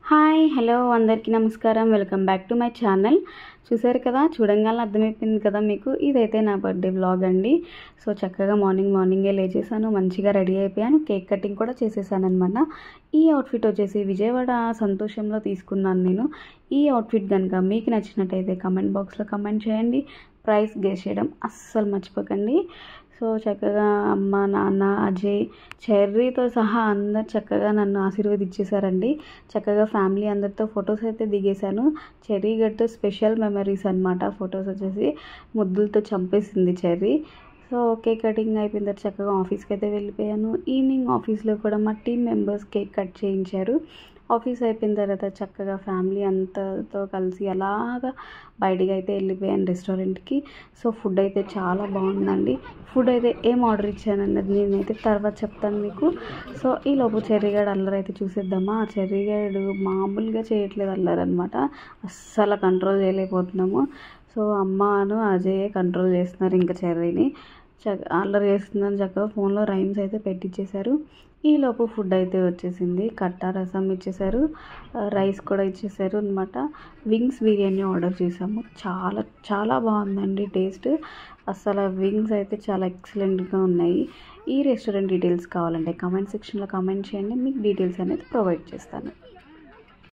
Hi hello అందరికీ నమస్కారం. Welcome back to my channel. చూసారు కదా, చూడంగానే అర్థమైపోయింది కదా మీకు, ఇదైతే నా బర్త్డే వ్లాగ్ అండి. సో చక్కగా మార్నింగే లేచేసాను, మంచిగా రెడీ అయిపోయాను, కేక్ కటింగ్ కూడా చేసేసాను అనమాట. ఈ అవుట్ఫిట్ వచ్చేసి విజయవాడ సంతోషంలో తీసుకున్నాను నేను. ఈ అవుట్ఫిట్ కనుక మీకు నచ్చినట్టయితే కమెంట్ బాక్స్లో కమెంట్ చేయండి. ప్రైస్ గెస్ చేయడం అస్సలు మర్చిపోకండి. సో చక్కగా అమ్మ, నాన్న, అజయ్, చెర్రీతో సహా అందరు చక్కగా నన్ను ఆశీర్వదించేశారండి. చక్కగా ఫ్యామిలీ అందరితో ఫొటోస్ అయితే దిగేశాను. చెర్రీ గడితో స్పెషల్ మెమరీస్ అనమాట. ఫొటోస్ వచ్చేసి ముద్దులతో చంపేసింది చెర్రీ. సో కేక్ కటింగ్ అయిపోయిన తర్వాత చక్కగా ఆఫీస్కి అయితే వెళ్ళిపోయాను. ఈవినింగ్ ఆఫీస్లో కూడా మా టీం మెంబర్స్ కేక్ కట్ చేయించారు. ఆఫీస్ అయిపోయిన తర్వాత చక్కగా ఫ్యామిలీ అంతతో కలిసి అలాగా బయటికి అయితే వెళ్ళిపోయాను రెస్టారెంట్కి. సో ఫుడ్ అయితే చాలా బాగుందండి. ఫుడ్ అయితే ఏం ఆర్డర్ ఇచ్చానన్నది నేనైతే తర్వాత చెప్తాను మీకు. సో ఈలోపు చెర్రీగాడు అల్లరి అయితే చూసేద్దామా. ఆ చెర్రీగాడు మామూలుగా చేయట్లేదు అల్లరి అనమాట. అస్సలు కంట్రోల్ చేయలేకపోతున్నాము. సో అమ్మను అజయ్ కంట్రోల్ చేస్తున్నారు ఇంకా చెర్రీని. అల్లరి చేస్తుందని చక్కగా ఫోన్లో రైమ్స్ అయితే పెట్టించేశారు. ఈలోపు ఫుడ్ అయితే వచ్చేసింది. కట్టా రసం ఇచ్చేసారు, రైస్ కూడా ఇచ్చేసారు అనమాట. వింగ్స్ బిర్యానీ ఆర్డర్ చేసాము. చాలా చాలా బాగుందండి టేస్ట్. అసలు వింగ్స్ అయితే చాలా ఎక్సలెంట్గా ఉన్నాయి. ఈ రెస్టారెంట్ డీటెయిల్స్ కావాలంటే కామెంట్ సెక్షన్లో కామెంట్ చేయండి, మీకు డీటెయిల్స్ అనేది ప్రొవైడ్ చేస్తాను.